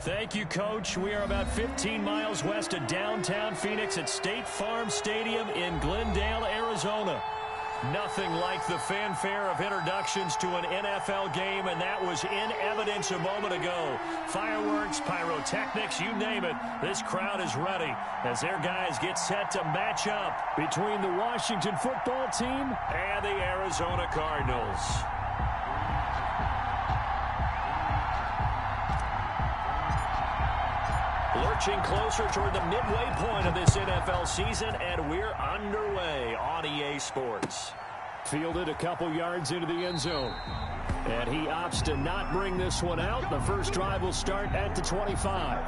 Thank you, Coach. We are about 15 miles west of downtown Phoenix at State Farm Stadium in Glendale, Arizona. Nothing like the fanfare of introductions to an NFL game, and that was in evidence a moment ago. Fireworks, pyrotechnics, you name it. This crowd is ready as their guys get set to match up between the Washington football team and the Arizona Cardinals. Lurching closer toward the midway point of this NFL season, and we're underway on EA Sports. Fielded a couple yards into the end zone. And he opts to not bring this one out. The first drive will start at the 25.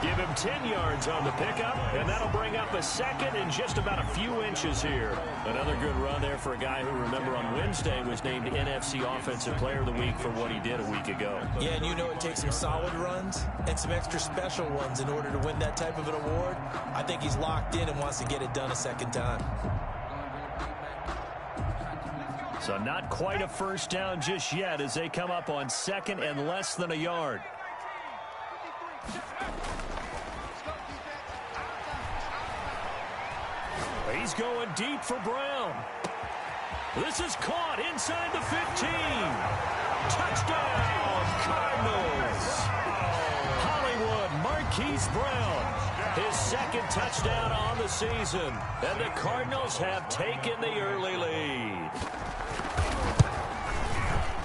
Give him 10 yards on the pickup, and that'll bring up a second in just about a few inches here. Another good run there for a guy who, remember, on Wednesday was named NFC Offensive Player of the Week for what he did a week ago. Yeah, and you know it takes some solid runs and some extra special ones in order to win that type of an award. I think he's locked in and wants to get it done a second time. So not quite a first down just yet as they come up on second and less than a yard. He's going deep for Brown. This is caught inside the 15. Touchdown, Cardinals. Hollywood Marquise Brown, his second touchdown on the season. And the Cardinals have taken the early lead.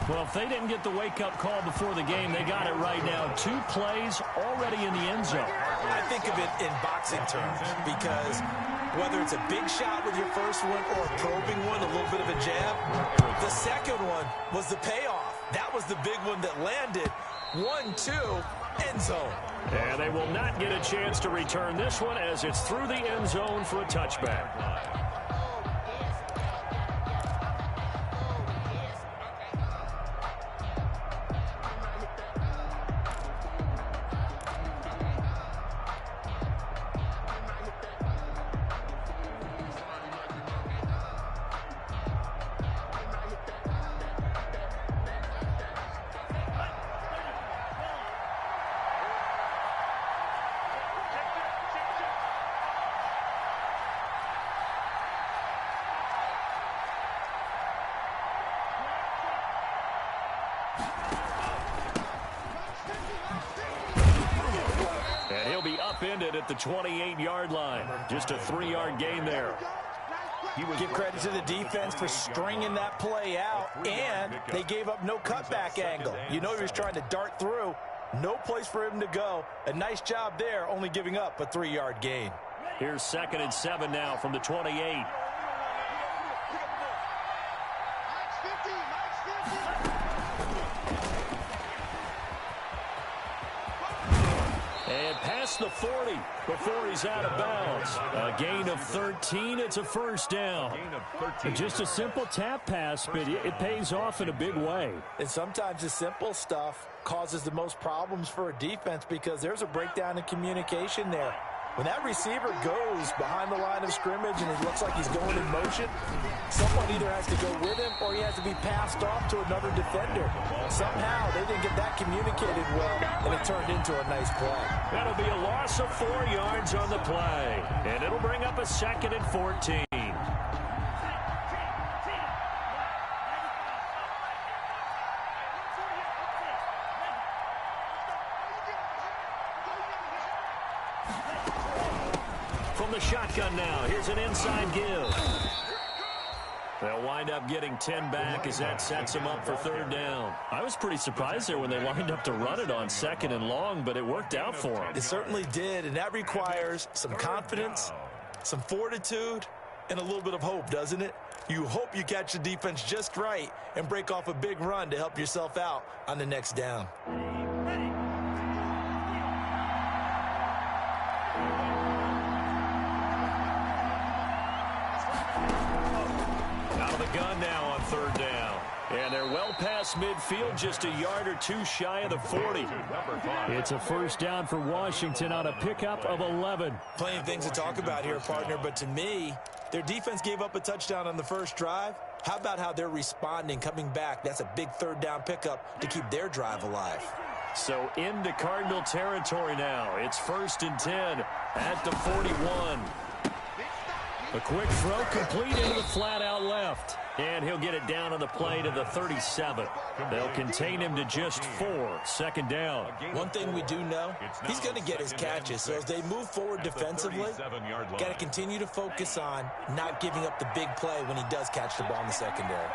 Well, if they didn't get the wake-up call before the game, they got it right now. 2 plays already in the end zone. I think of it in boxing terms because whether it's a big shot with your first one or a probing one, a little bit of a jab, the second one was the payoff. That was the big one that landed. 1-2, end zone. And they will not get a chance to return this one as it's through the end zone for a touchback. And he'll be upended at the 28-yard line. Just a 3-yard gain there. You would give credit to the defense for stringing that play out, and they gave up no cutback angle. You know he was trying to dart through. No place for him to go. A nice job there, only giving up a 3-yard gain. Here's 2nd and 7 now from the 28. And past the 40 before he's out of bounds. A gain of 13. It's a first down. Just a simple tap pass, but it pays off in a big way. And sometimes the simple stuff causes the most problems for a defense because there's a breakdown in communication there. When that receiver goes behind the line of scrimmage and it looks like he's going in motion, someone either has to go with him or he has to be passed off to another defender. Somehow they didn't get that communicated well, and it turned into a nice play. That'll be a loss of 4 yards on the play, and it'll bring up a 2nd and 14. From the shotgun now, here's an inside give. They'll wind up getting 10 back as that sets them up for 3rd down. I was pretty surprised there when they lined up to run it on 2nd and long, but it worked out for them. It certainly did, and that requires some confidence, some fortitude, and a little bit of hope, doesn't it? You hope you catch the defense just right and break off a big run to help yourself out on the next down. Out of the gun now on third down. And they're well past midfield, just a yard or two shy of the 40. It's a first down for Washington on a pickup of 11. Plenty of things to talk about here, partner, but to me, their defense gave up a touchdown on the first drive. How about how they're responding, coming back? That's a big third down pickup to keep their drive alive. So into Cardinal territory now. It's 1st and 10 at the 41. A quick throw complete into the flat out left. And he'll get it down on the play to the 37. They'll contain him to just 4. Second down. One thing we do know, he's going to get his catches. So as they move forward defensively, got to continue to focus on not giving up the big play when he does catch the ball in the secondary.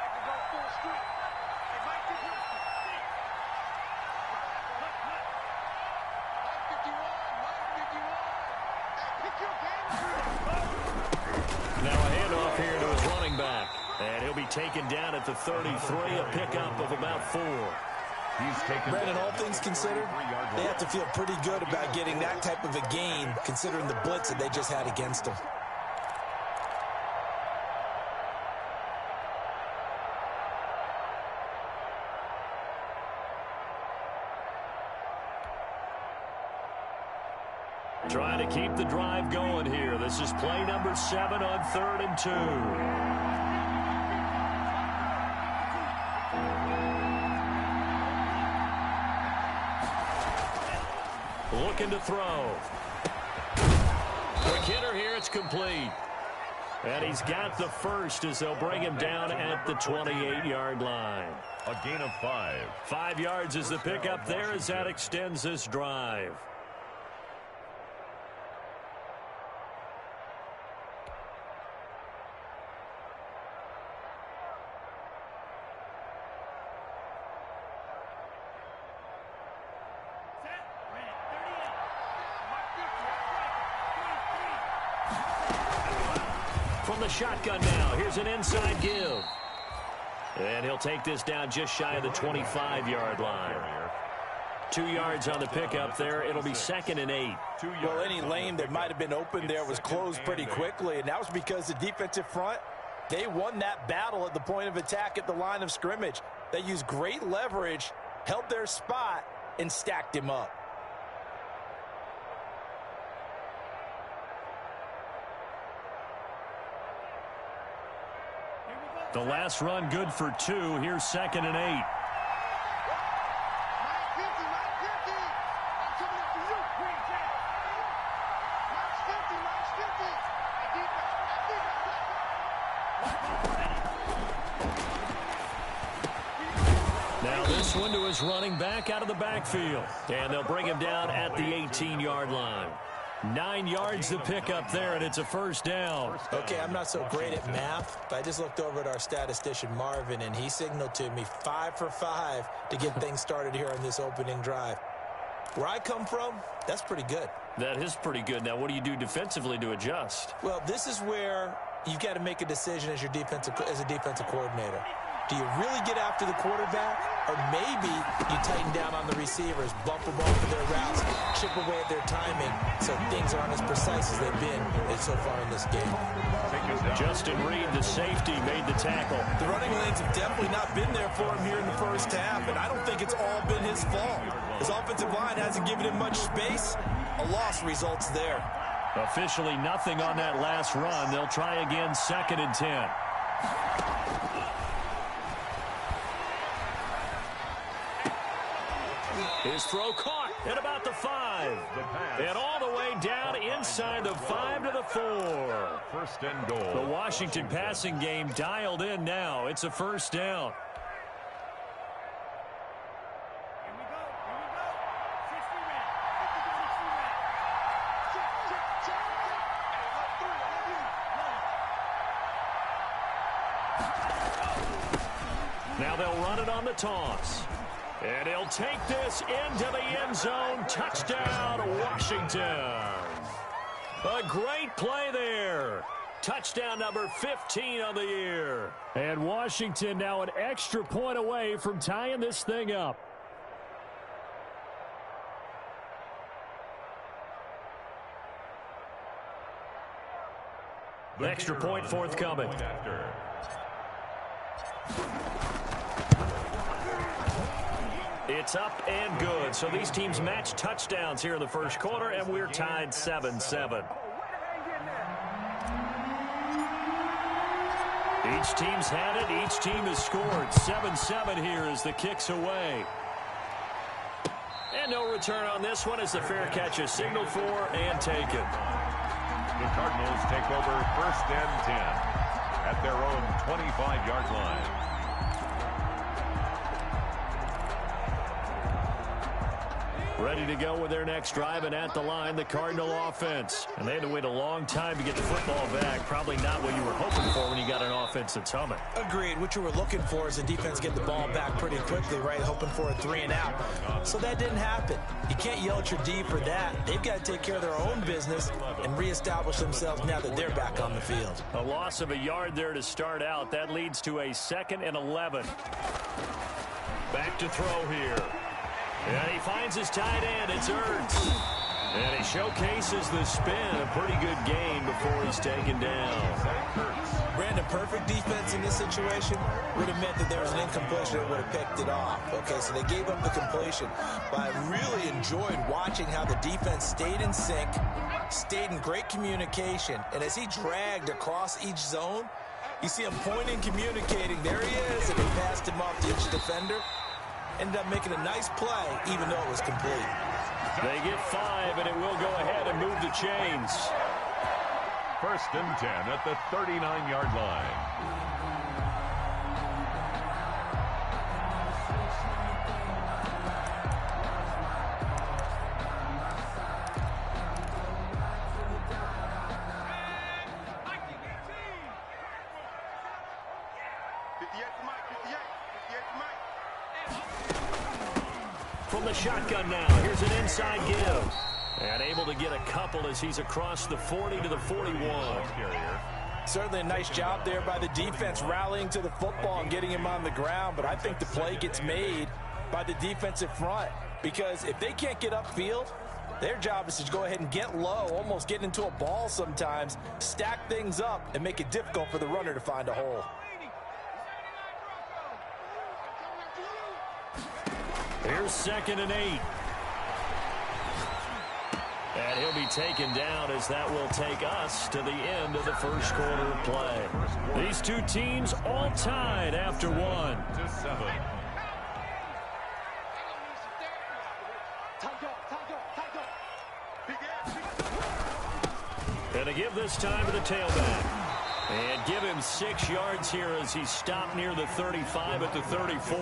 Now a handoff here to his running back. And he'll be taken down at the 33, a pickup of about 4. Brandon, all things considered, they have to feel pretty good about getting that type of a gain, considering the blitz that they just had against them. Trying to keep the drive going here. This is play number 7 on 3rd and 2. Looking to throw. Quick hitter here, it's complete. And he's got the first as they'll bring him down at the 28-yard line. A gain of 5. 5 yards is the pickup there as that extends this drive. From the shotgun now, here's an inside give. And he'll take this down just shy of the 25-yard line. 2 yards on the pickup there. It'll be 2nd and 8. Well, any lane that might have been open there was closed pretty quickly, and that was because the defensive front, they won that battle at the point of attack at the line of scrimmage. They used great leverage, held their spot, and stacked him up. The last run good for 2. Here's 2nd and 8. Now this one to his running back out of the backfield. And they'll bring him down at the 18-yard line. 9 yards to pick up there, and it's a first down. Okay, I'm not so great at math, but I just looked over at our statistician, Marvin, and he signaled to me 5 for 5 to get things started here on this opening drive. Where I come from, that's pretty good. That is pretty good. Now, what do you do defensively to adjust? Well, this is where you've got to make a decision as a defensive coordinator. Do you really get after the quarterback, or maybe you tighten down on the receivers, bump them off of their routes, chip away at their timing, so things aren't as precise as they've been so far in this game? Justin Reed, the safety, made the tackle. The running lanes have definitely not been there for him here in the first half, and I don't think it's all been his fault. His offensive line hasn't given him much space. A loss results there. Officially nothing on that last run. They'll try again, 2nd and 10. His throw caught at about the 5. And all the way down inside the 5 to the 4. First and goal. The Washington passing game dialed in now. It's a first down. Now they'll run it on the toss. And he'll take this into the end zone. Touchdown, Washington. A great play there. Touchdown number 15 on the year. And Washington now an extra point away from tying this thing up. Extra point forthcoming. It's up and good. So these teams match touchdowns here in the first quarter, and we're tied 7-7. Each team's had it. Each team has scored. 7-7 here as the kick's away. And no return on this one as the fair catch is signaled for and taken. The Cardinals take over 1st and 10 at their own 25-yard line. Ready to go with their next drive, and at the line, the Cardinal offense. And they had to wait a long time to get the football back. Probably not what you were hoping for when you got an offense that's humming. Agreed. What you were looking for is the defense get the ball back pretty quickly, right? Hoping for a 3 and out. So that didn't happen. You can't yell at your D for that. They've got to take care of their own business and reestablish themselves now that they're back on the field. A loss of a yard there to start out. That leads to a 2nd and 11. Back to throw here. And he finds his tight end. It's Ertz. And he showcases the spin. A pretty good gain before he's taken down. Brandon, perfect defense in this situation would have meant that there was an incompletion that would have picked it off. Okay, so they gave up the completion. But I really enjoyed watching how the defense stayed in sync, stayed in great communication. And as he dragged across each zone, you see him pointing, communicating. There he is, and he passed him off to each defender. Ended up making a nice play, even though it was complete. They get 5, and it will go ahead and move the chains. 1st and 10 at the 39-yard line. From the shotgun now, here's an inside give. And able to get a couple as he's across the 40 to the 41. Certainly a nice job there by the defense rallying to the football and getting him on the ground. But I think the play gets made by the defensive front. Because if they can't get upfield, their job is to go ahead and get low, almost get into a ball sometimes, stack things up, and make it difficult for the runner to find a hole. Here's 2nd and 8. And he'll be taken down as that will take us to the end of the first quarter of play. These two teams all tied after 1. 7. And to give this time to the tailback. And give him 6 yards here as he's stopped near the 35 at the 34.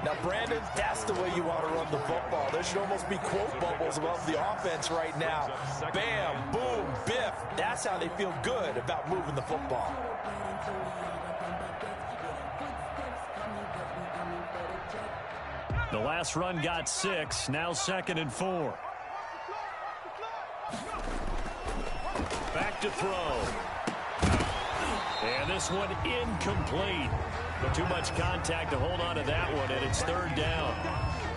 Now, Brandon, that's the way you want to run the football. There should almost be quote bubbles above the offense right now. Bam, boom, biff. That's how they feel good about moving the football. The last run got 6. Now 2nd and 4. Back to throw. And this one incomplete. But too much contact to hold on to that one, and it's 3rd down.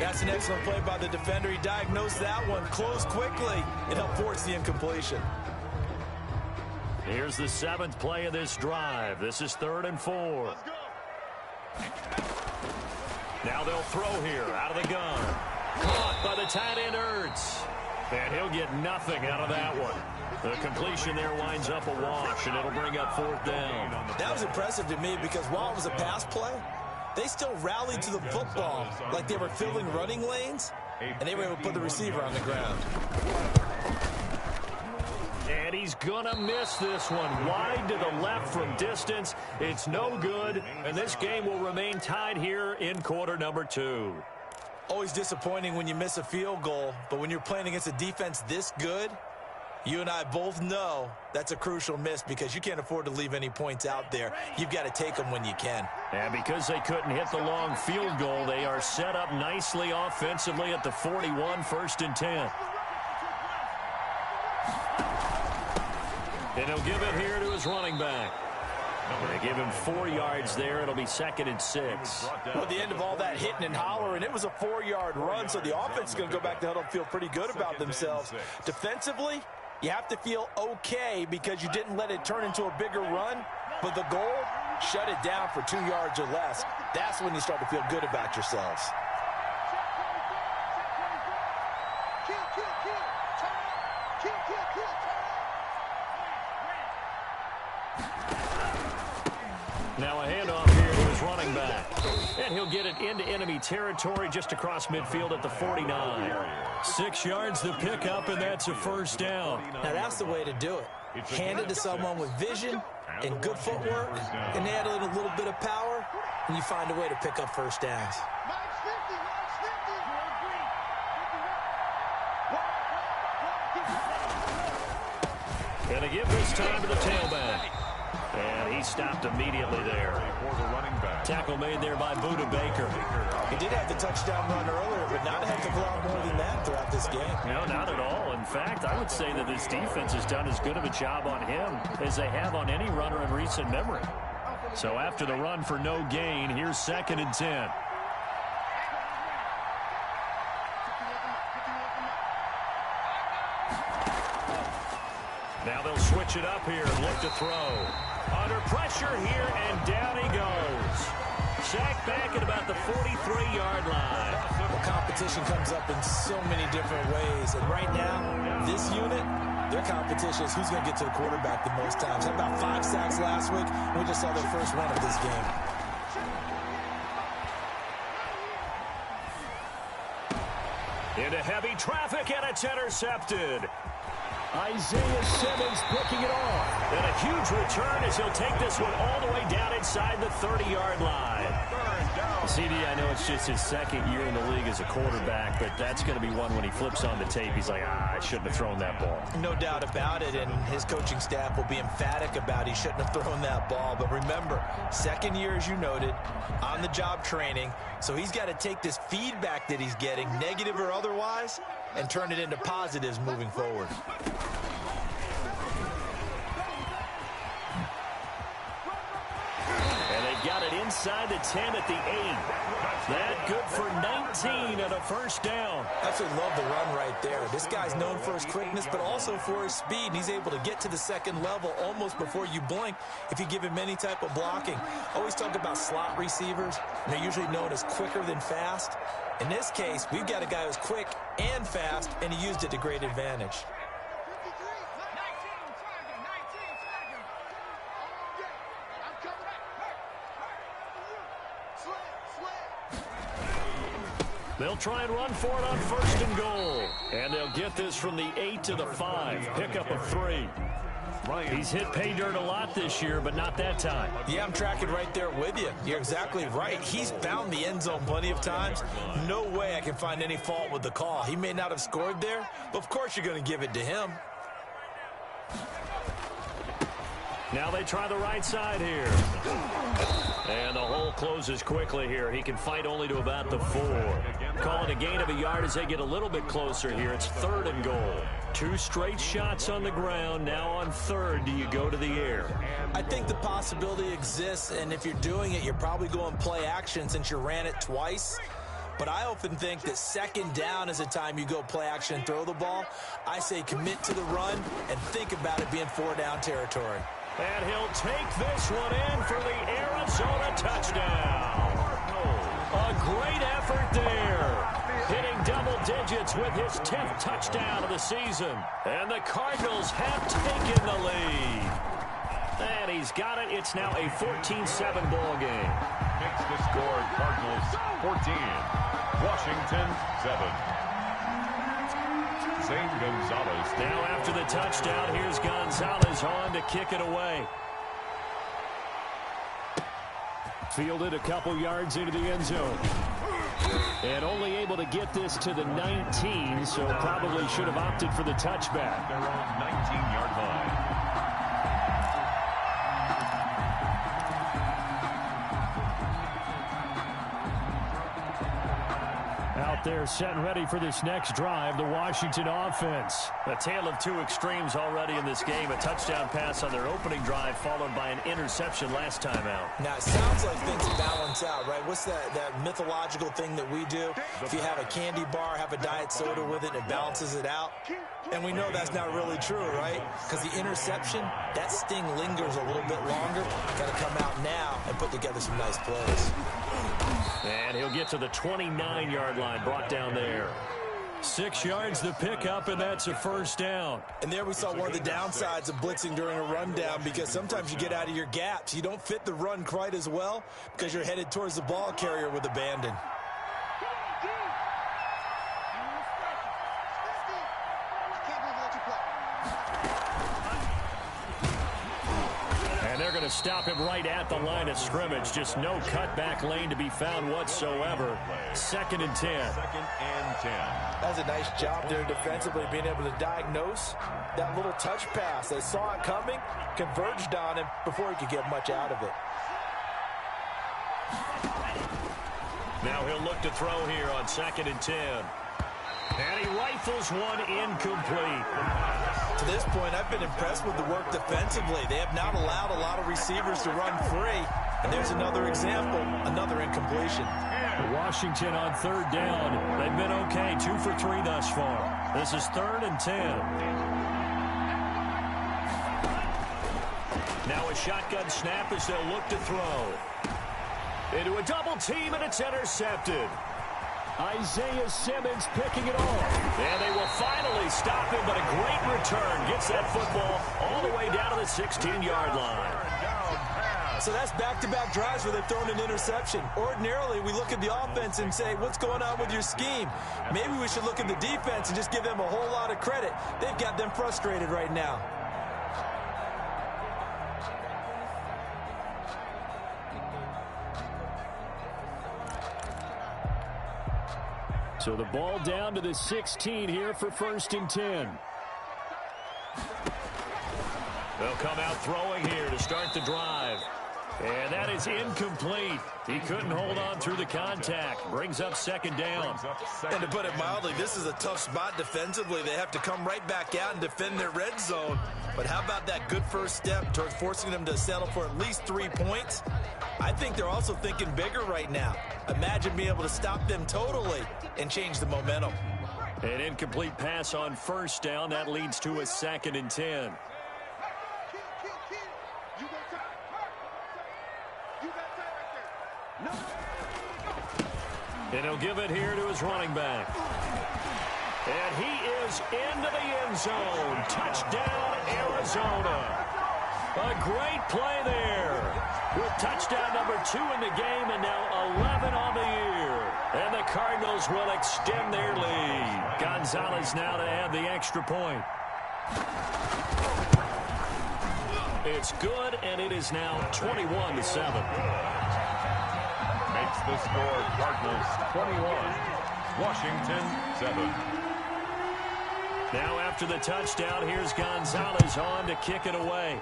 That's an excellent play by the defender. He diagnosed that one, closed quickly, and helped force the incompletion. Here's the 7th play of this drive. This is 3rd and 4. Now they'll throw here out of the gun. Caught by the tight end Ertz. And he'll get nothing out of that one. The completion there winds up a wash, and it'll bring up 4th down. That was impressive to me because while it was a pass play, they still rallied to the football like they were filling running lanes, and they were able to put the receiver on the ground. And he's going to miss this one. Wide to the left from distance. It's no good, and this game will remain tied here in quarter number 2. Always disappointing when you miss a field goal, but when you're playing against a defense this good, you and I both know that's a crucial miss because you can't afford to leave any points out there. You've got to take them when you can. And because they couldn't hit the long field goal, they are set up nicely offensively at the 41, 1st and 10. And he'll give it here to his running back. They give him 4 yards there. It'll be 2nd and 6. Well, at the end of all that hitting and hollering, it was a 4-yard run, so the offense is going to go back to huddle and feel pretty good about themselves. Defensively, you have to feel okay because you didn't let it turn into a bigger run, but the goal, shut it down for 2 yards or less. That's when you start to feel good about yourselves. Now a handoff here to his running back. And he'll get it into enemy territory just across midfield at the 49. 6 yards to pick up, and that's a first down. Now that's the way to do it. Hand it to someone with vision and good footwork, and add in a little bit of power, and you find a way to pick up first downs. And a give this time to the tailback. And he stopped immediately there. Tackle made there by Buda Baker. He did have the touchdown run earlier, but not a heck of a lot more than that throughout this game. No, not at all. In fact, I would say that this defense has done as good of a job on him as they have on any runner in recent memory. So after the run for no gain, here's 2nd and 10. Now they'll switch it up here and look to throw. Under pressure here, and down he goes. Sacked back at about the 43-yard line. Well, competition comes up in so many different ways. And right now, this unit, their competition is who's going to get to the quarterback the most times. Had about 5 sacks last week. We just saw their first one of this game. Into heavy traffic, and it's intercepted. Isaiah Simmons picking it off. And a huge return as he'll take this one all the way down inside the 30-yard line. CD, I know it's just his 2nd year in the league as a quarterback, but that's going to be one when he flips on the tape. He's like, I shouldn't have thrown that ball. No doubt about it, and his coaching staff will be emphatic about he shouldn't have thrown that ball. But remember, 2nd year, as you noted, on-the-job training, so he's got to take this feedback that he's getting, negative or otherwise, and turn it into positives moving forward. Got it inside the 10 at the 8. That good for 19 and a first down. Absolutely love the run right there. This guy's known for his quickness, but also for his speed. And he's able to get to the 2nd level almost before you blink if you give him any type of blocking. Always talk about slot receivers, and they're usually known as quicker than fast. In this case, we've got a guy who's quick and fast, and he used it to great advantage. They'll try and run for it on 1st and goal. And they'll get this from the 8 to the 5. Pickup of 3. He's hit pay dirt a lot this year, but not that time. Yeah, I'm tracking right there with you. You're exactly right. He's found the end zone plenty of times. No way I can find any fault with the call. He may not have scored there, but of course you're going to give it to him. Now they try the right side here. And the hole closes quickly here. He can fight only to about the 4. Calling a gain of a yard as they get a little bit closer here. It's 3rd and goal. 2 straight shots on the ground. Now on 3rd, do you go to the air? I think the possibility exists, and if you're doing it, you're probably going play action since you ran it twice. But I often think that 2nd down is the time you go play action and throw the ball. I say commit to the run and think about it being 4-down territory. And he'll take this one in for the Arizona touchdown. A great effort there. Hitting double digits with his 10th touchdown of the season. And the Cardinals have taken the lead. And he's got it. It's now a 14-7 ball game. Makes the score Cardinals 14. Washington 7. Zane Gonzalez. Now after the touchdown, here's Gonzalez on to kick it away. Fielded a couple yards into the end zone. And only able to get this to the 19, so probably should have opted for the touchback. Their own 19-yard line. there set and ready for this next drive, the Washington offense. A tale of two extremes already in this game. A touchdown pass on their opening drive followed by an interception last time out. Now, it sounds like things balance out, right? What's that mythological thing that we do? If you have a candy bar, have a diet soda with it, it balances it out. And we know that's not really true, right? Because the interception, that sting lingers a little bit longer. Got to come out now and put together some nice plays. And he'll get to the 29-yard line, brought down there. 6 yards the pickup, and that's a first down. And there we saw one of the downsides of blitzing during a rundown, because sometimes you get out of your gaps. You don't fit the run quite as well because you're headed towards the ball carrier with abandon. And they're going to stop him right at the line of scrimmage. Just no cutback lane to be found whatsoever. 2nd and 10. 2nd and 10. That's a nice job there defensively, being able to diagnose that little touch pass. They saw it coming, converged on him before he could get much out of it. Now he'll look to throw here on 2nd and 10. And he rifles one incomplete. To this point, I've been impressed with the work defensively. They have not allowed a lot of receivers to run free. And there's another example, another incompletion. Washington on 3rd down. They've been okay, 2 for 3 thus far. This is 3rd and 10. Now a shotgun snap as they'll look to throw. Into a double team, and it's intercepted. Isaiah Simmons picking it off. And they will finally stop him, but a great return. Gets that football all the way down to the 16-yard line. So that's back-to-back drives where they've thrown an interception. Ordinarily, we look at the offense and say, what's going on with your scheme? Maybe we should look at the defense and just give them a whole lot of credit. They've got them frustrated right now. So the ball down to the 16 here for 1st and 10. They'll come out throwing here to start the drive. And that is incomplete. He couldn't hold on through the contact. Brings up 2nd down. And to put it mildly, this is a tough spot defensively. They have to come right back out and defend their red zone. But how about that good first step towards forcing them to settle for at least 3 points? I think they're also thinking bigger right now. Imagine being able to stop them totally and change the momentum. An incomplete pass on 1st down. That leads to a 2nd and 10. And he'll give it here to his running back. And he is into the end zone. Touchdown, Arizona. A great play there. With touchdown number 2 in the game and now 11 on the year. And the Cardinals will extend their lead. Gonzalez now to add the extra point. It's good, and it is now 21-7. Makes the score Cardinals 21, Washington 7. Now after the touchdown, here's Gonzalez on to kick it away.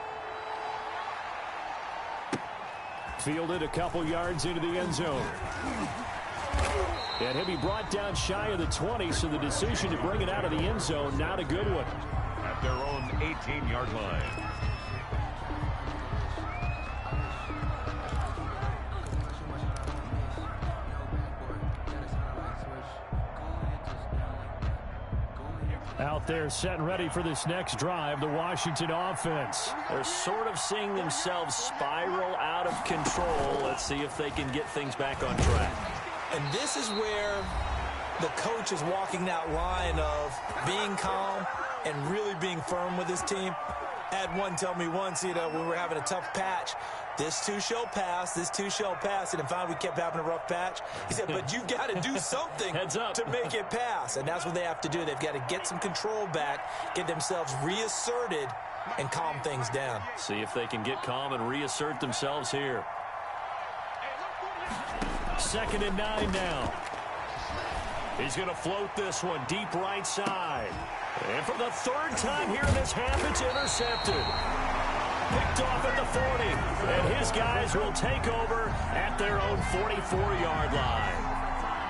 Fielded a couple yards into the end zone. And he'll be brought down shy of the 20, so the decision to bring it out of the end zone, not a good one. At their own 18-yard line. Out there set and ready for this next drive, the Washington offense. They're sort of seeing themselves spiral out of control. Let's see if they can get things back on track. And this is where the coach is walking that line of being calm and really being firm with his team. I had one tell me once, when we were having a tough patch, this too shall pass, this too shall pass. And finally we kept having a rough patch. He said, but you've got to do something to make it pass. And that's what they have to do. They've got to get some control back, get themselves reasserted, and calm things down. See if they can get calm and reassert themselves here. 2nd and 9 now. He's going to float this one deep right side. And for the 3rd time here in this half, it's intercepted. Picked off at the 40. And his guys will take over at their own 44-yard line.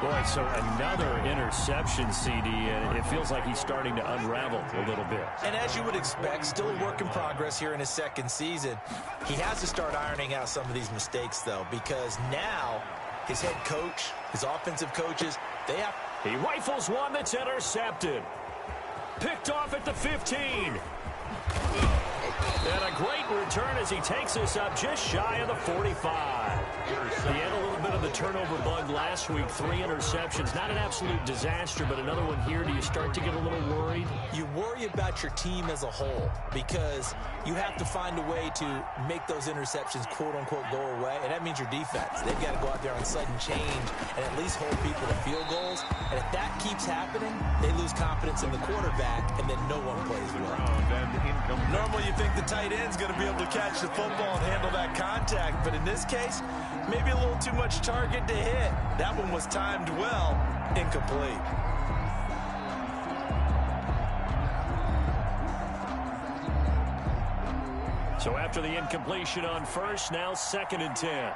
Boy, so another interception, CD, and it feels like he's starting to unravel a little bit. And as you would expect, still a work in progress here in his second season. He has to start ironing out some of these mistakes, though, because now his head coach, his offensive coaches, they have... He rifles one that's intercepted. Picked off at the 15. And a great return as he takes us up just shy of the 45. He had a little bit of the turnover bug last week, 3 interceptions. Not an absolute disaster, but another one here. Do you start to get a little worried? You worry about your team as a whole because you have to find a way to make those interceptions, quote-unquote, go away, and that means your defense. They've got to go out there on sudden change and at least hold people to field goals. And if that keeps happening, they lose confidence in the quarterback, and then no one plays well. Normally you think the tight end's going to be able to catch the football and handle that contact, but in this case, maybe a little too much target to hit. That one was timed well, incomplete. So after the incompletion on first, now 2nd and 10.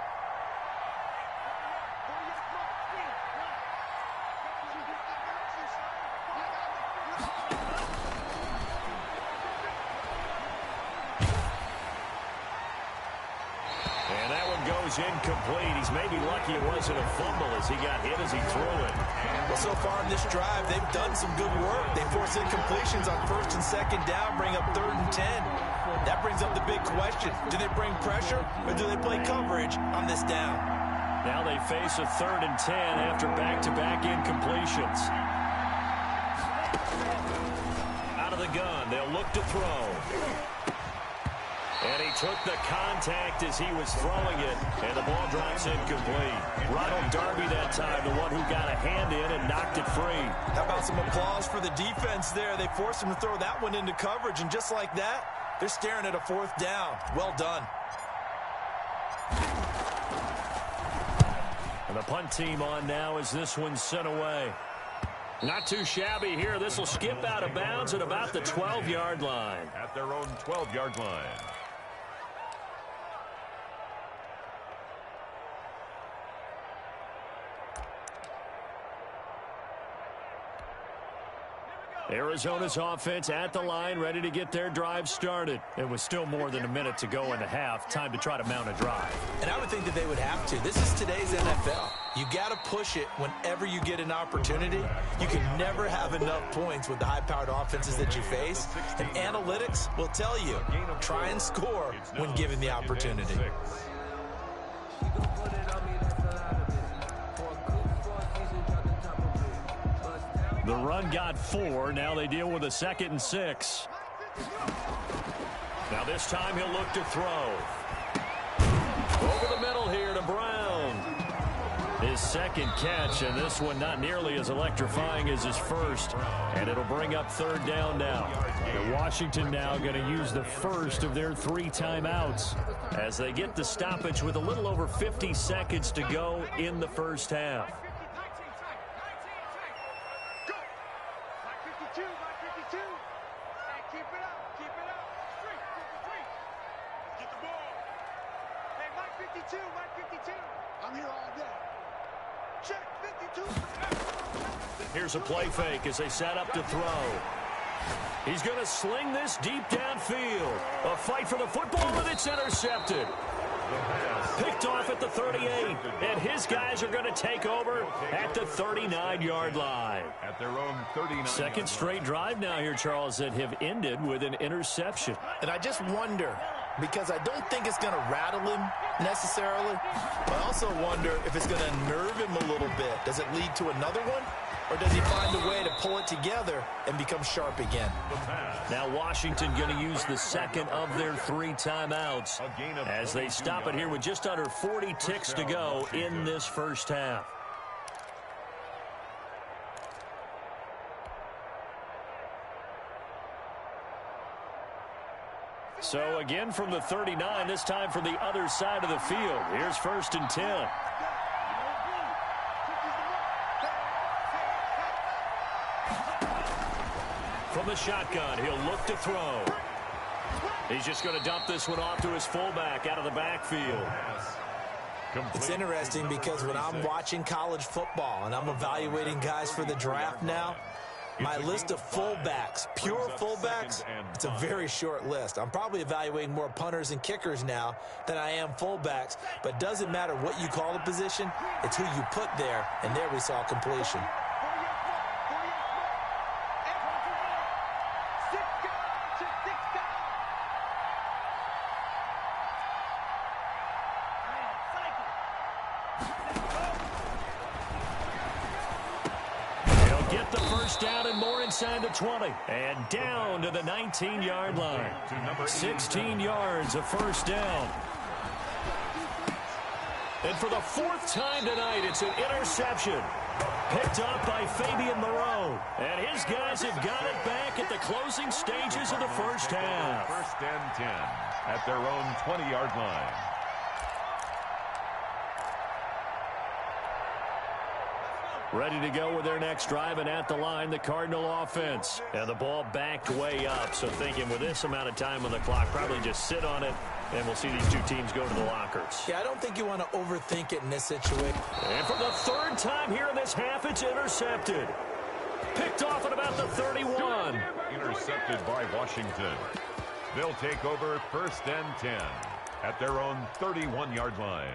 Incomplete. He's maybe lucky it wasn't a fumble as he got hit as he threw it. Well, so far in this drive, they've done some good work. They force incompletions on 1st and 2nd down, bring up 3rd and 10. That brings up the big question. Do they bring pressure or do they play coverage on this down? Now they face a 3rd and 10 after back-to-back incompletions. Out of the gun, they'll look to throw. And he took the contact as he was throwing it, and the ball drops incomplete. Ronald Darby that time, the one who got a hand in and knocked it free. How about some applause for the defense there? They forced him to throw that one into coverage, and just like that, they're staring at a 4th down. Well done. And the punt team on now as this one's sent away. Not too shabby here. This will skip out of bounds at about the 12-yard line. At their own 12-yard line. Arizona's offense at the line, ready to get their drive started. It was still more than a minute to go in the half. Time to try to mount a drive. And I would think that they would have to. This is today's NFL. You got to push it whenever you get an opportunity. You can never have enough points with the high-powered offenses that you face. And analytics will tell you, try and score when given the opportunity. The run got 4. Now they deal with a 2nd and 6. Now this time he'll look to throw. Over the middle here to Brown. His 2nd catch, and this one not nearly as electrifying as his first. And it'll bring up 3rd down now. And Washington now going to use the first of their 3 timeouts as they get the stoppage with a little over 50 seconds to go in the first half. Here's a play fake as they set up to throw. He's going to sling this deep downfield. A fight for the football, and it's intercepted. Picked off at the 38, and his guys are going to take over at the 39-yard line. At their own 39. 2nd straight drive now here, Charles, that have ended with an interception. And I just wonder, because I don't think it's going to rattle him necessarily, but I also wonder if it's going to nerve him a little bit. Does it lead to another one? Or does he find a way to pull it together and become sharp again? Now Washington going to use the 2nd of their 3 timeouts as they stop it here with just under 40 ticks to go in this first half. So again from the 39, this time from the other side of the field. Here's 1st and 10. From the shotgun, he'll look to throw. He's just going to dump this one off to his fullback out of the backfield. It's interesting because when I'm watching college football and I'm evaluating guys for the draft now, my list of fullbacks, pure fullbacks, it's a very short list. I'm probably evaluating more punters and kickers now than I am fullbacks, but it doesn't matter what you call the position, it's who you put there, and there we saw completion. Down and more inside the 20 and down to the 19-yard line. 16 yards of first down. And for the fourth time tonight, it's an interception. Picked up by Fabian Moreau. And his guys have got it back at the closing stages of the first half. First and 10 at their own 20-yard line. Ready to go with their next drive, and at the line, the Cardinal offense. And the ball backed way up, so thinking with this amount of time on the clock, probably just sit on it, and we'll see these two teams go to the lockers. Yeah, I don't think you want to overthink it in this situation. And for the third time here in this half, it's intercepted. Picked off at about the 31. Intercepted by Washington. They'll take over first and 10 at their own 31-yard line.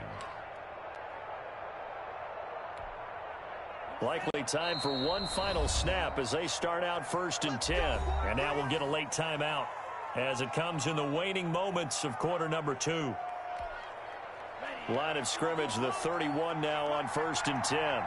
Likely time for one final snap as they start out first and 10. And now we'll get a late timeout as it comes in the waning moments of quarter number 2. Line of scrimmage, the 31 now on first and 10.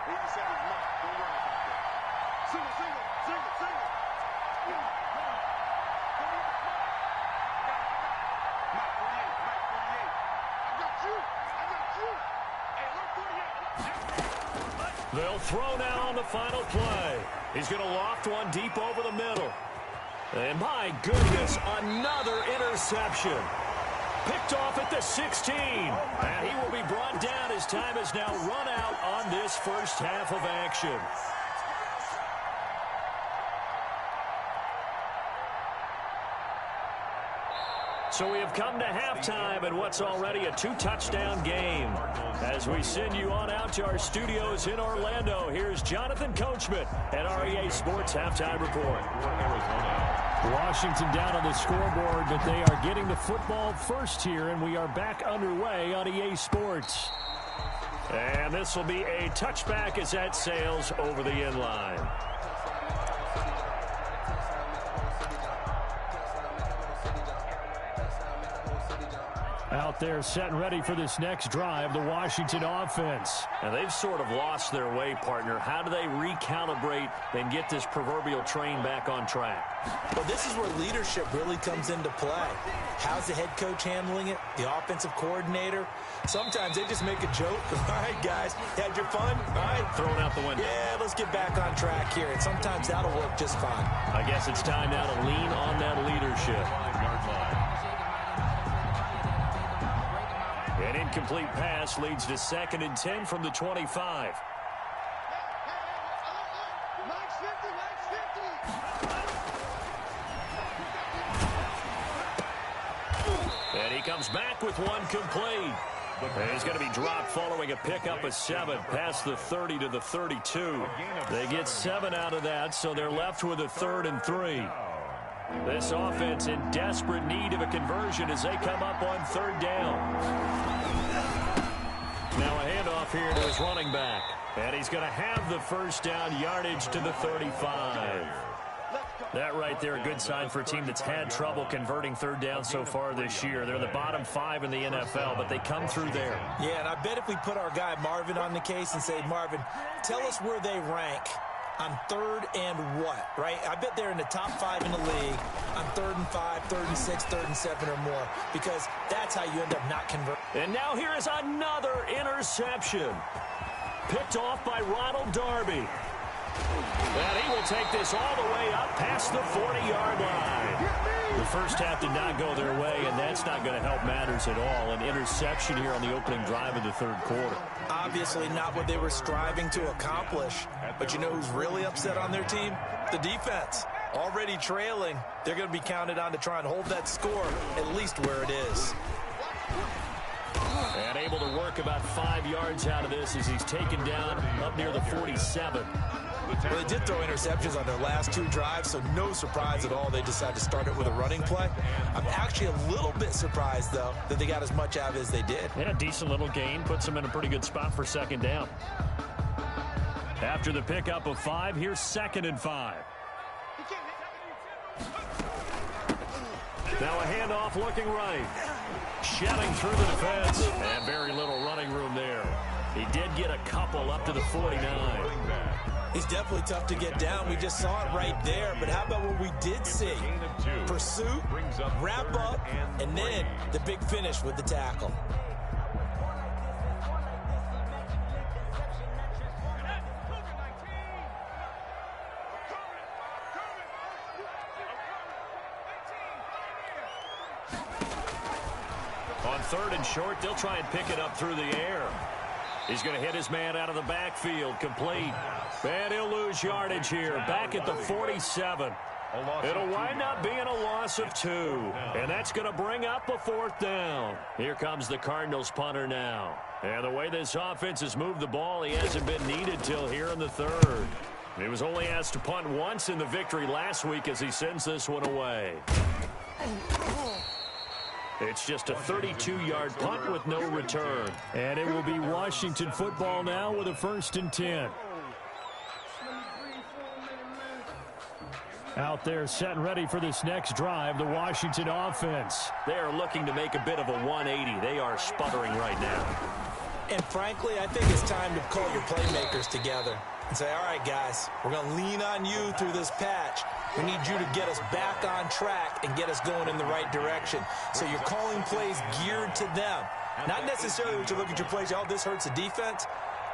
They'll throw now on the final play. He's going to loft one deep over the middle. And my goodness, another interception. Picked off at the 16. And he will be brought down as time has now run out on this first half of action. So we have come to halftime in what's already a 2-touchdown game. As we send you on out to our studios in Orlando, here's Jonathan Coachman at our EA Sports Halftime Report. Washington down on the scoreboard, but they are getting the football first here, and we are back underway on EA Sports. And this will be a touchback as that sails over the end line. Out there set and ready for this next drive, the Washington offense. And they've sort of lost their way, partner. How do they recalibrate and get this proverbial train back on track? Well, this is where leadership really comes into play. How's the head coach handling it? The offensive coordinator? Sometimes they just make a joke. All right, guys, had your fun? All right. Throw it out the window. Yeah, let's get back on track here. And sometimes that'll work just fine. I guess it's time now to lean on that leadership. 5-yard line. An incomplete pass leads to 2nd and 10 from the 25. And he comes back with one complete. And he's going to be dropped following a pickup of 7 past the 30 to the 32. They get 7 out of that, so they're left with a 3rd and 3. This offense in desperate need of a conversion as they come up on 3rd down. Now a handoff here to his running back. And he's going to have the first down, yardage to the 35. That right there, a good sign for a team that's had trouble converting 3rd down so far this year. They're the bottom 5 in the NFL, but they come through there. Yeah, and I bet if we put our guy Marvin on the case and say, Marvin, tell us where they rank on 3rd and what, right? I bet they're in the top 5 in the league on 3rd and 5, 3rd and 6, 3rd and 7 or more, because that's how you end up not converting. And now here is another interception. Picked off by Ronald Darby. And he will take this all the way up past the 40-yard line. The first half did not go their way, and that's not going to help matters at all. An interception here on the opening drive of the 3rd quarter. Obviously not what they were striving to accomplish. But you know who's really upset on their team? The defense. Already trailing, they're going to be counted on to try and hold that score at least where it is. And And able to work about 5 yards out of this as he's taken down up near the 47. Well, they did throw interceptions on their last 2 drives, so no surprise at all they decided to start it with a running play. I'm actually a little bit surprised, though, that they got as much out of it as they did. And a decent little gain puts them in a pretty good spot for second down. After the pickup of 5, here's 2nd and 5. Now a handoff looking right. Shouting through the defense. And very little running room there. He did get a couple up to the 49. He's definitely tough to get down. We just saw it right there. But how about what we did see? Pursuit, wrap up, and then the big finish with the tackle. On 3rd and short, they'll try and pick it up through the air. He's going to hit his man out of the backfield, complete. And he'll lose yardage here, back at the 47. It'll wind up being a loss of 2. And that's going to bring up a 4th down. Here comes the Cardinals punter now. And the way this offense has moved the ball, he hasn't been needed till here in the 3rd. He was only asked to punt once in the victory last week as he sends this one away. It's just a 32-yard punt with no return. And it will be Washington football now with a 1st and 10. Out there set and ready for this next drive, the Washington offense. They are looking to make a bit of a 180. They are sputtering right now. And frankly, I think it's time to call your playmakers together and say, all right, guys, we're going to lean on you through this patch. We need you to get us back on track and get us going in the right direction. So you're calling plays geared to them. Not necessarily to look at your plays, oh, this hurts the defense.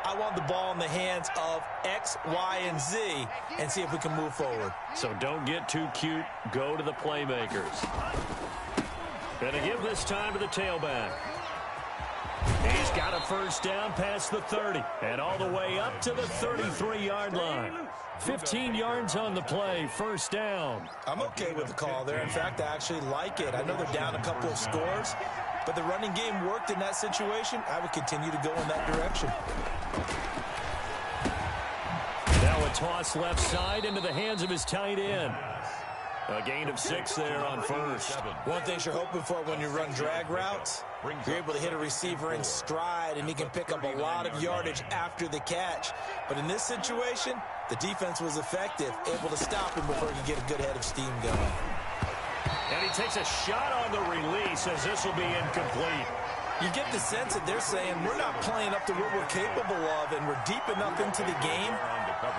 I want the ball in the hands of X, Y, and Z and see if we can move forward. So don't get too cute. Go to the playmakers. And to give this time to the tailback. He's got a 1st down past the 30 and all the way up to the 33-yard line. 15 yards on the play, 1st down. I'm okay with the call there. In fact, I actually like it. I know they're down a couple of scores, but the running game worked in that situation. I would continue to go in that direction. Now a toss left side into the hands of his tight end. A gain of 6 there on 1st. One thing you're hoping for when you run drag routes, you're able to hit a receiver in stride, and he can pick up a lot of yardage after the catch. But in this situation, the defense was effective, able to stop him before he could get a good head of steam going. And he takes a shot on the release as this will be incomplete. You get the sense that they're saying we're not playing up to what we're capable of, and we're deep enough into the game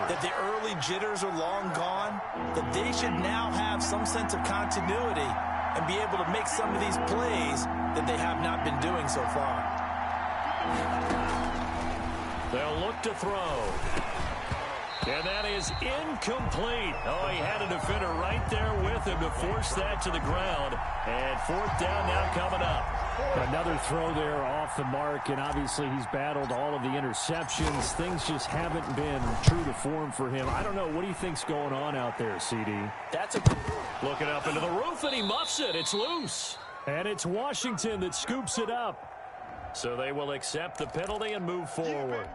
that the early jitters are long gone, that they should now have some sense of continuity and be able to make some of these plays that they have not been doing so far. They'll look to throw. And that is incomplete. Oh, he had a defender right there with him to force that to the ground. And 4th down now coming up. Another throw there off the mark, and obviously he's battled all of the interceptions. Things just haven't been true to form for him. I don't know. What do you think's going on out there, CD? That's a looking up into the roof, and he muffs it. It's loose. And it's Washington that scoops it up. So they will accept the penalty and move forward.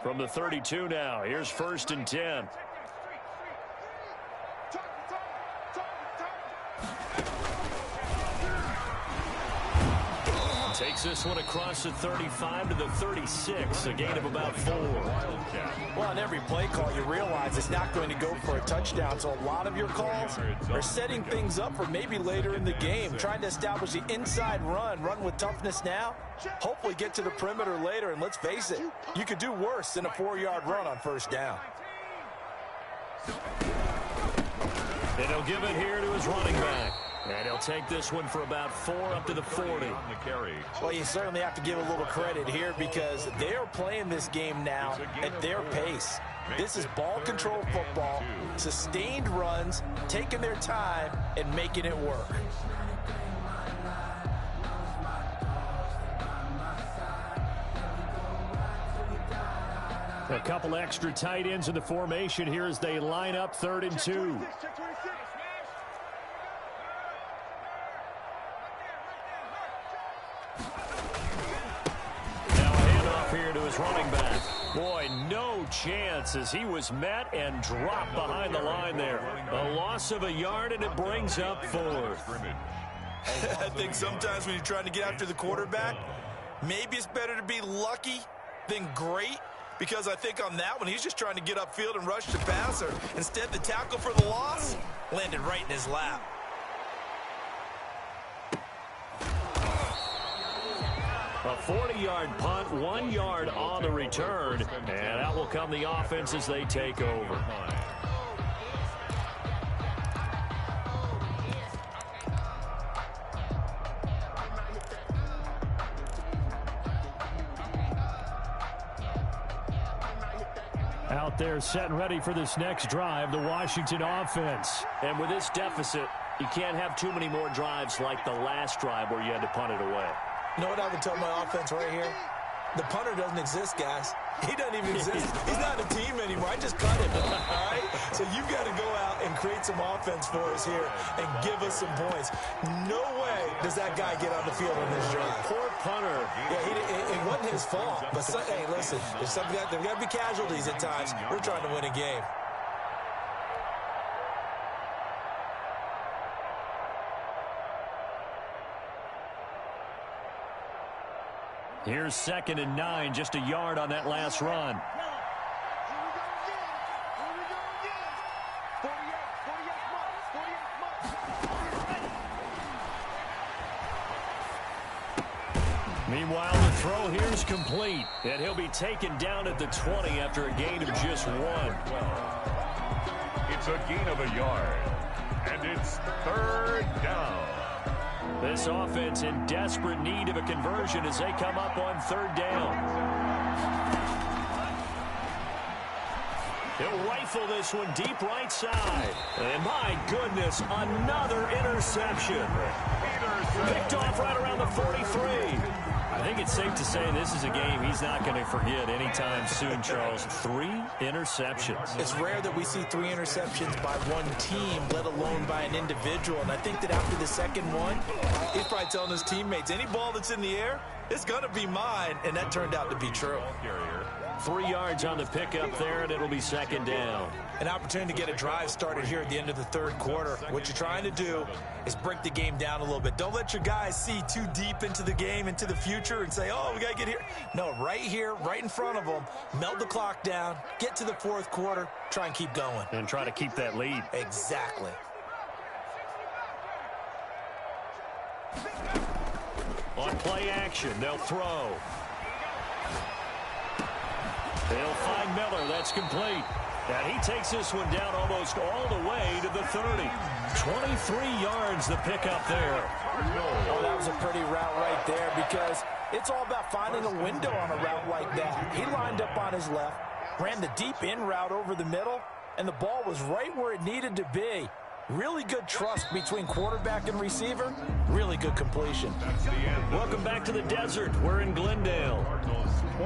From the 32 now, here's 1st and 10. Takes this one across the 35 to the 36, a gain of about 4. Well, on every play call, you realize it's not going to go for a touchdown, so a lot of your calls are setting things up for maybe later in the game, trying to establish the inside run with toughness now, hopefully get to the perimeter later, and let's face it, you could do worse than a 4-yard run on 1st down. And he'll give it here to his running back. And he'll take this one for about 4 up to the 40. Well, you certainly have to give a little credit here because they are playing this game now at their pace. This is ball control football, sustained runs, taking their time, and making it work. A couple extra tight ends in the formation here as they line up 3rd and 2. his running back. Boy, no chance as he was met and dropped behind the line there. A loss of a yard, and it brings up fourth. I think sometimes when you're trying to get after the quarterback, maybe it's better to be lucky than great, because I think on that one, he's just trying to get upfield and rush the passer. Instead, the tackle for the loss landed right in his lap. A 40-yard punt, 1 yard on the return, and out will come the offense as they take over. Out there set and ready for this next drive, the Washington offense. And with this deficit, you can't have too many more drives like the last drive where you had to punt it away. You know what I would tell my offense right here? The punter doesn't exist, guys. He doesn't even exist. He's not a team anymore. I just cut him, all right? So you've got to go out and create some offense for us here and give us some points. No way does that guy get on the field on this drive. Poor punter. Yeah, it wasn't his fault. But, hey, listen, there's got to be casualties at times. We're trying to win a game. Here's 2nd and 9, just a yard on that last run. Meanwhile, the throw here is complete, and he'll be taken down at the 20 after a gain of just 1. It's a gain of a yard, and it's 3rd down. This offense in desperate need of a conversion as they come up on 3rd down. He'll rifle this one deep right side. And my goodness, another interception. Picked off right around the 43. I think it's safe to say this is a game he's not going to forget anytime soon, Charles. 3 interceptions. It's rare that we see 3 interceptions by one team, let alone by an individual. And I think that after the second one, he's probably telling his teammates, any ball that's in the air, it's going to be mine. And that turned out to be true. 3 yards on the pickup there, and it'll be 2nd down. An opportunity to get a drive started here at the end of the 3rd quarter. What you're trying to do is break the game down a little bit. Don't let your guys see too deep into the game, into the future, and say, oh, we got to get here. No, right here, right in front of them, melt the clock down, get to the 4th quarter, try and keep going. And try to keep that lead. Exactly. On play action, they'll throw. They'll find Miller. That's complete. And he takes this one down almost all the way to the 30. 23 yards the pickup there. Oh, that was a pretty route right there because it's all about finding a window on a route like that. He lined up on his left, ran the deep in route over the middle, and the ball was right where it needed to be. Really good trust between quarterback and receiver. Really good completion. Welcome back to the desert. We're in Glendale.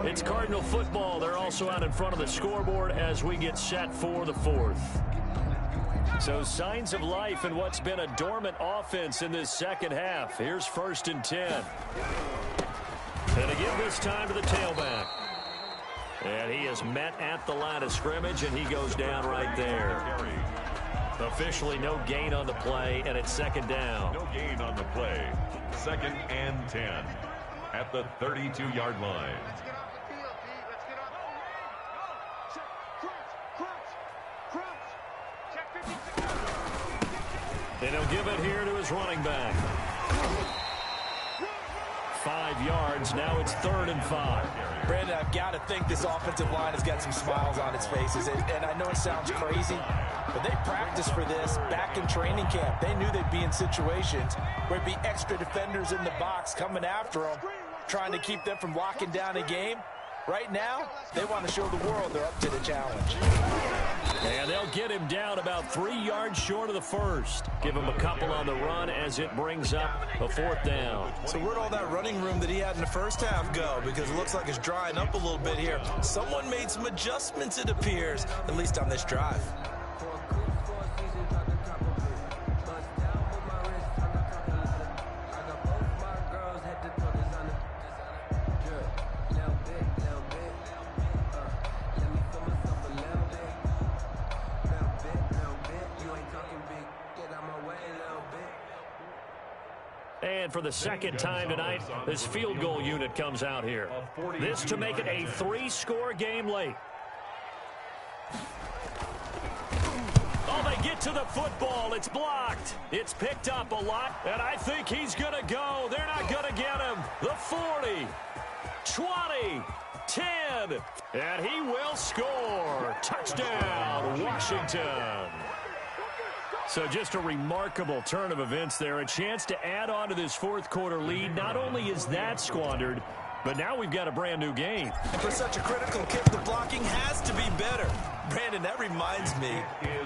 It's Cardinal football. They're also out in front of the scoreboard as we get set for the 4th. So signs of life in what's been a dormant offense in this second half. Here's 1st and 10. And again this time to the tailback. And he is met at the line of scrimmage, and he goes down right there. Officially no gain on the play, and it's 2nd down. No gain on the play. 2nd and 10 at the 32-yard line. And he'll give it here to his running back. 5 yards. Now it's 3rd and 5. Brandon, I've got to think this offensive line has got some smiles on its faces. And I know it sounds crazy, but they practiced for this back in training camp. They knew they'd be in situations where there'd be extra defenders in the box coming after them, trying to keep them from locking down a game. Right now, they want to show the world they're up to the challenge. And they'll get him down about 3 yards short of the 1st. Give him a couple on the run as it brings up a 4th down. So where'd all that running room that he had in the first half go? Because it looks like it's drying up a little bit here. Someone made some adjustments, it appears, at least on this drive. And for the second time tonight, this field goal unit comes out here. This to make it a 3-score game late. Oh, they get to the football. It's blocked. It's picked up a lot, and I think he's going to go. They're not going to get him. The 40, 20, 10, and he will score. Touchdown, Washington. So just a remarkable turn of events there. A chance to add on to this fourth quarter lead. Not only is that squandered, but now we've got a brand new game. And for such a critical kick, the blocking has to be better. Brandon, that reminds me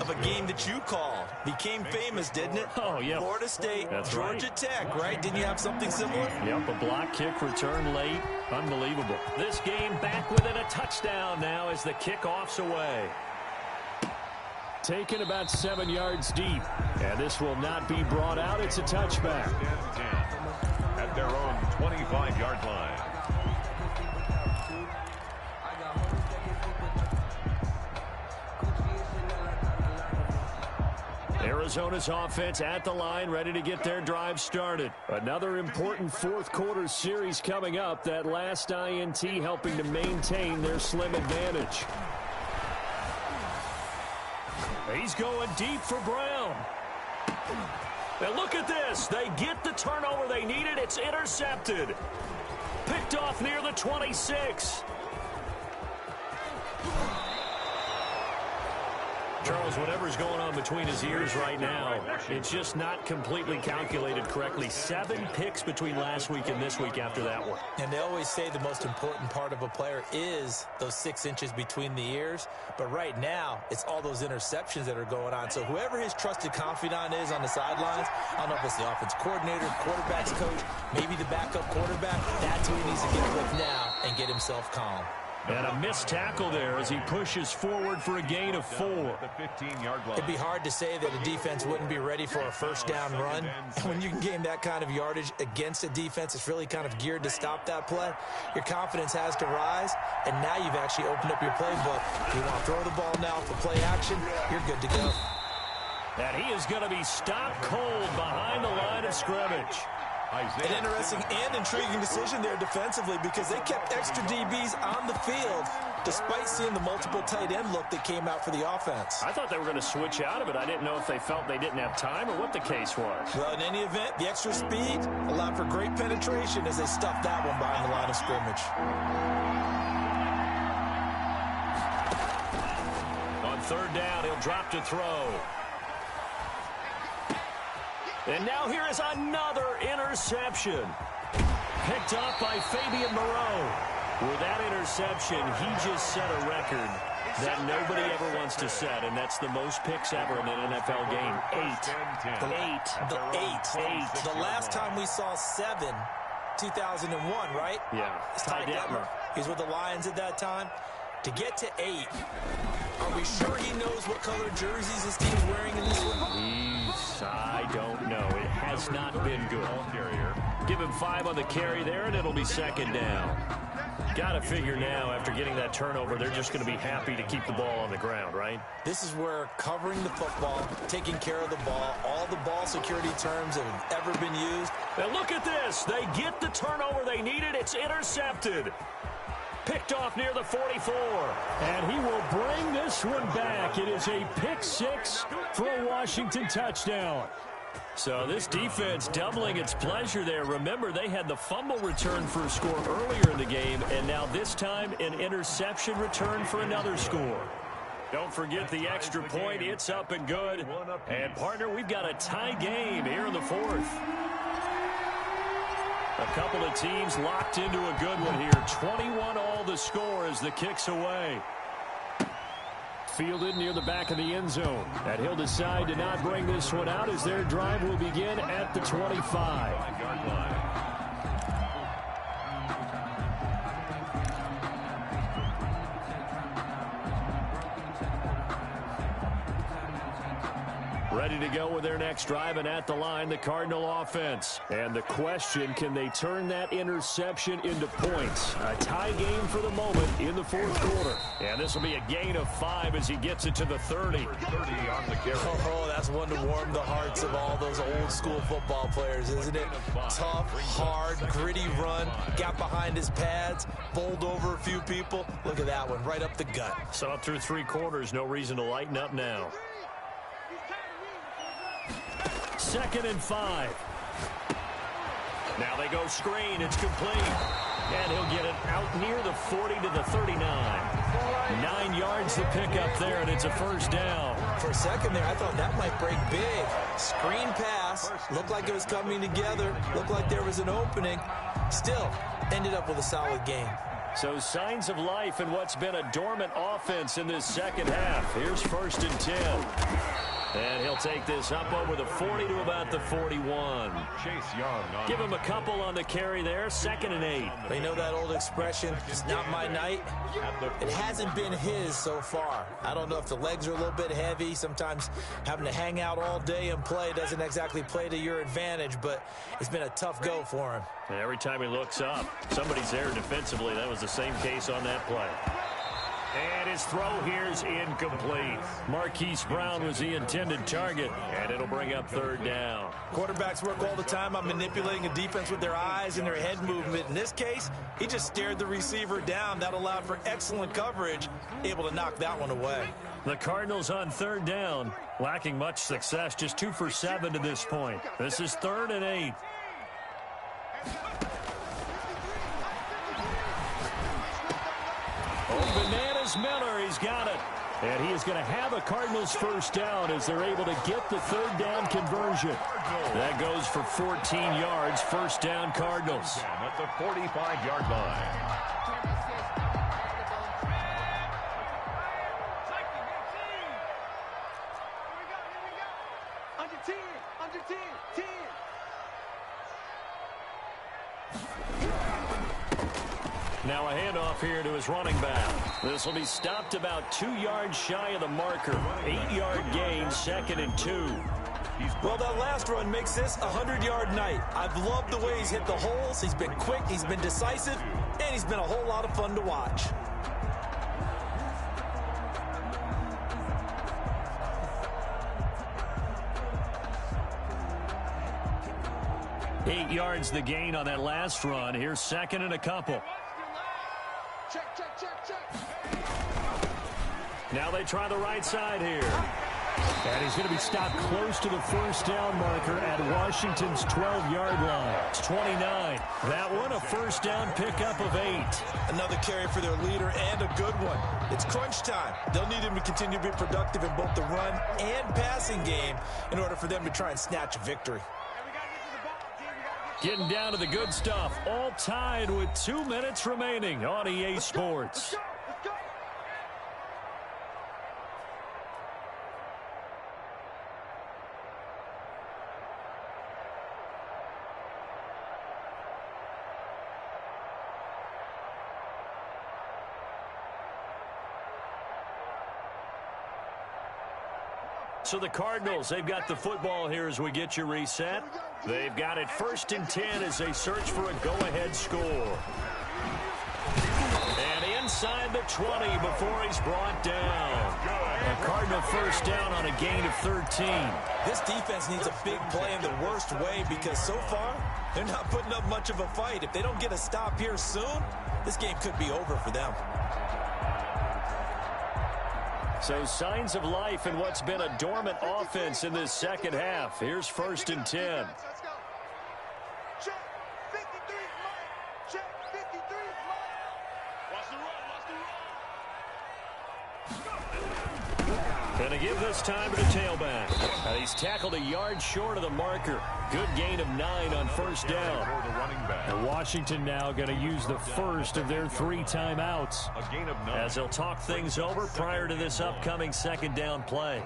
of a game that you called. Became famous, didn't it? Oh, yeah. Florida State, That's Georgia right. Tech, right? Didn't you have something similar? Yep, a block kick return late. Unbelievable. This game back within a touchdown now as the kickoff's away. Taken about 7 yards deep. And this will not be brought out. It's a touchback. 10 at their own 25-yard line. Arizona's offense at the line, ready to get their drive started. Another important fourth quarter series coming up. That last INT helping to maintain their slim advantage. He's going deep for Brown. And look at this. They get the turnover they needed. It's intercepted. Picked off near the 26. Charles, whatever's going on between his ears right now, it's just not completely calculated correctly. 7 picks between last week and this week after that one. And they always say the most important part of a player is those 6 inches between the ears. But right now, it's all those interceptions that are going on. So whoever his trusted confidant is on the sidelines, I don't know if it's the offense coordinator, quarterback's coach, maybe the backup quarterback, that's who he needs to get with now and get himself calm. And a missed tackle there as he pushes forward for a gain of 4. It'd be hard to say that a defense wouldn't be ready for a first down run. When you can gain that kind of yardage against a defense, it's really kind of geared to stop that play. Your confidence has to rise, and now you've actually opened up your playbook. If you want to throw the ball now for play action, you're good to go. And he is going to be stopped cold behind the line of scrimmage. An interesting and intriguing decision there defensively because they kept extra DBs on the field despite seeing the multiple tight end look that came out for the offense. I thought they were going to switch out of it. I didn't know if they felt they didn't have time or what the case was. Well, in any event, the extra speed allowed for great penetration as they stuffed that one behind the line of scrimmage. On third down, he'll drop to throw. And now here is another interception. Picked up by Fabian Moreau. With that interception, he just set a record that nobody ever wants to set, and that's the most picks ever in an NFL game. 8. The last time we saw 7, 2001, right? Yeah. It's Ty Detmer. He's with the Lions at that time. To get to 8, are we sure he knows what color jerseys his team's wearing in this one? I don't know. It has not been good. Give him 5 on the carry there, and it'll be second down. Got to figure now, after getting that turnover, they're just going to be happy to keep the ball on the ground, right? This is where covering the football, taking care of the ball, all the ball security terms that have ever been used. Now look at this. They get the turnover they needed. It's intercepted. Picked off near the 44. And he will bring this one back. It is a pick 6 for a Washington touchdown. So this defense doubling its pleasure there. Remember, they had the fumble return for a score earlier in the game, and now this time an interception return for another score. Don't forget the extra point. It's up and good. And, partner, we've got a tie game here in the fourth. A couple of teams locked into a good one here. 21 all the score as the kick's away. Fielded near the back of the end zone. And he'll decide to not bring this one out as their drive will begin at the 25. Ready ready to go with their next drive, and at the line, the Cardinal offense. And the question, can they turn that interception into points? A tie game for the moment in the fourth quarter. And this will be a gain of 5 as he gets it to the 30. 30 on the carry. Oh, that's one to warm the hearts of all those old-school football players, isn't it? Tough, hard, gritty run, got behind his pads, bowled over a few people. Look at that one, right up the gut. So up through 3 quarters, no reason to lighten up now. 2nd and 5. Now they go screen. It's complete. And he'll get it out near the 40 to the 39. 9 yards to pick up there, and it's a first down. For a second there, I thought that might break big. Screen pass. Looked like it was coming together. Looked like there was an opening. Still, ended up with a solid game. So signs of life in what's been a dormant offense in this second half. Here's 1st and 10. And he'll take this up over the 40 to about the 41. Chase Young. Give him a couple on the carry there. 2nd and 8. But you know that old expression, it's not my night? It hasn't been his so far. I don't know if the legs are a little bit heavy. Sometimes having to hang out all day and play doesn't exactly play to your advantage, but it's been a tough go for him. And every time he looks up, somebody's there defensively. That was the same case on that play. And his throw here is incomplete. Marquise Brown was the intended target, and it'll bring up 3rd down. Quarterbacks work all the time on manipulating a defense with their eyes and their head movement. In this case, he just stared the receiver down. That allowed for excellent coverage, able to knock that one away. The Cardinals on 3rd down, lacking much success, just 2 for 7 to this point. This is 3rd and 8. Bananas Miller, he's got it. And he is going to have a Cardinals first down as they're able to get the 3rd down conversion. That goes for 14 yards, first down Cardinals. At the 45-yard line. Now a handoff here to his running back. This will be stopped about 2 yards shy of the marker. 8-yard gain, 2nd and 2. Well, that last run makes this a 100-yard night. I've loved the way he's hit the holes. He's been quick, he's been decisive, and he's been a whole lot of fun to watch. Eight yards the gain on that last run. Here's 2nd and a couple. Now they try the right side here. And he's going to be stopped close to the first down marker at Washington's 12-yard line. It's 29. That one, a first down pickup of 8. Another carry for their leader and a good one. It's crunch time. They'll need him to continue to be productive in both the run and passing game in order for them to try and snatch a victory. Getting down to the good stuff. All tied with 2 minutes remaining on EA Sports. So the Cardinals, they've got the football here as we get you reset. They've got it 1st and 10 as they search for a go-ahead score. And inside the 20 before he's brought down. A Cardinal first down on a gain of 13. This defense needs a big play in the worst way because so far they're not putting up much of a fight. If they don't get a stop here soon, this game could be over for them. So signs of life in what's been a dormant offense in this second half. Here's 1st and 10. Gonna give this time to the tailback. And he's tackled a yard short of the marker. Good gain of 9 on first down. And Washington now going to use the first of their 3 timeouts. A gain of 9. As they'll talk things over prior to this upcoming second down play.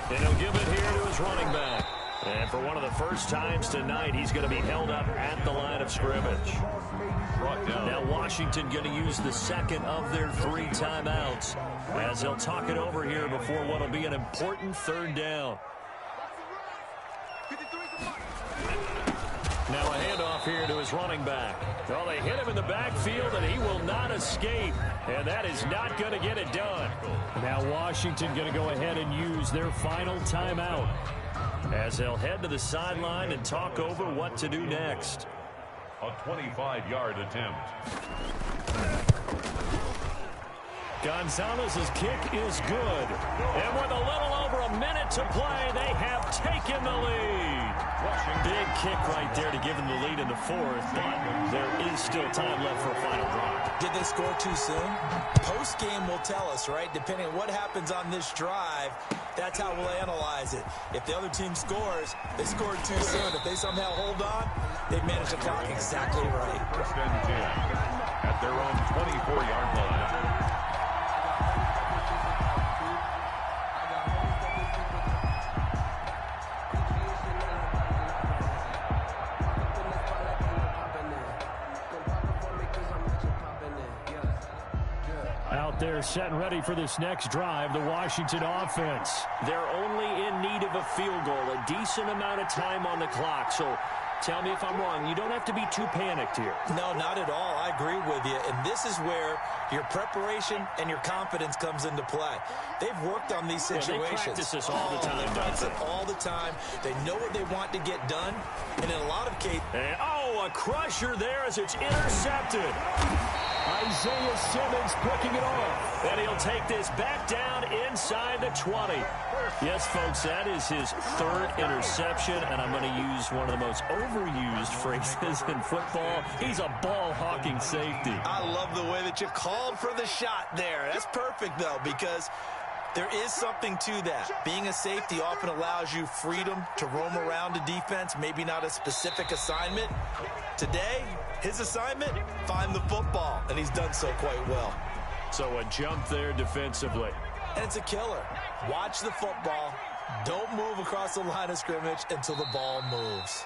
And he'll give it here to his running back. And for one of the first times tonight, he's going to be held up at the line of scrimmage. Now Washington going to use the second of their 3 timeouts as they'll talk it over here before what will be an important 3rd down. Now a handoff here to his running back. Well, they hit him in the backfield, and he will not escape. And that is not going to get it done. Now Washington going to go ahead and use their final timeout as they'll head to the sideline and talk over what to do next. A 25-yard attempt. Gonzalez's kick is good. And with a little over a minute to play, they have taken the lead. Big kick right there to give them the lead in the 4th, but there is still time left for a final drive. Did they score too soon? Post-game will tell us, right? Depending on what happens on this drive, that's how we'll analyze it. If the other team scores, they scored too soon. If they somehow hold on, they've managed the clock exactly right. 1st and 10 at their own 24-yard line. They're set and ready for this next drive, the Washington offense. They're only in need of a field goal, a decent amount of time on the clock. So tell me if I'm wrong. You don't have to be too panicked here. No, not at all. I agree with you. And this is where your preparation and your confidence comes into play. They've worked on these situations. Yeah, they practice this all the time. They practice it all the time. They know what they want to get done. And in a lot of cases... a crusher there as it's intercepted. Isaiah Simmons picking it off. And he'll take this back down inside the 20. Yes, folks, that is his 3rd interception, and I'm going to use one of the most overused phrases in football. He's a ball-hawking safety. I love the way that you called for the shot there. That's perfect, though, because there is something to that. Being a safety often allows you freedom to roam around a defense, maybe not a specific assignment. Today, his assignment, find the football, and he's done so quite well. So a jump there defensively. And it's a killer. Watch the football. Don't move across the line of scrimmage until the ball moves.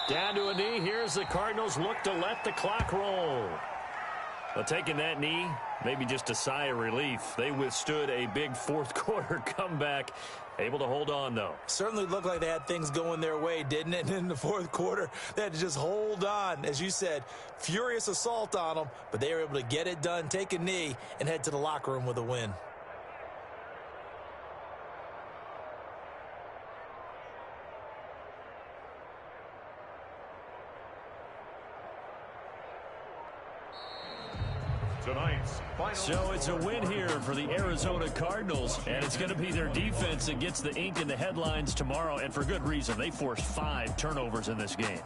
Down to a knee. Here's the Cardinals look to let the clock roll. Well, taking that knee, maybe just a sigh of relief. They withstood a big 4th quarter comeback. Able to hold on, though. Certainly looked like they had things going their way, didn't it? And in the 4th quarter, they had to just hold on. As you said, furious assault on them, but they were able to get it done, take a knee, and head to the locker room with a win. So it's a win here for the Arizona Cardinals, and it's going to be their defense that gets the ink in the headlines tomorrow, and for good reason. They forced 5 turnovers in this game.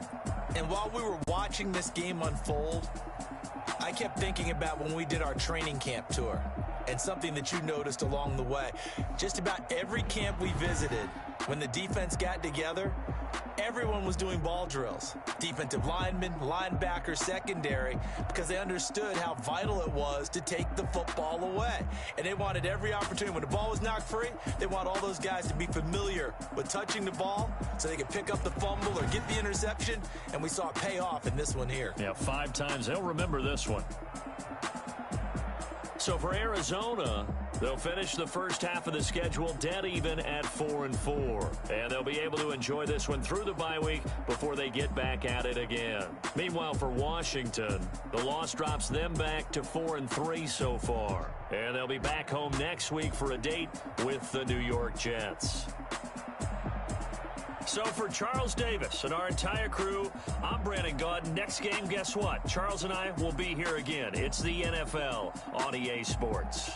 And while we were watching this game unfold, I kept thinking about when we did our training camp tour and something that you noticed along the way. Just about every camp we visited, when the defense got together, everyone was doing ball drills. Defensive linemen, linebackers, secondary, because they understood how vital it was to take the football away. And they wanted every opportunity. When the ball was knocked free, they want all those guys to be familiar with touching the ball so they could pick up the fumble or get the interception. And we saw it pay off in this one here. Yeah, 5 times. They'll remember this one. So for Arizona, they'll finish the first half of the schedule dead even at 4-4. And they'll be able to enjoy this one through the bye week before they get back at it again. Meanwhile, for Washington, the loss drops them back to 4-3 so far. And they'll be back home next week for a date with the New York Jets. So for Charles Davis and our entire crew, I'm Brandon Gaudin. Next game, guess what? Charles and I will be here again. It's the NFL on EA Sports.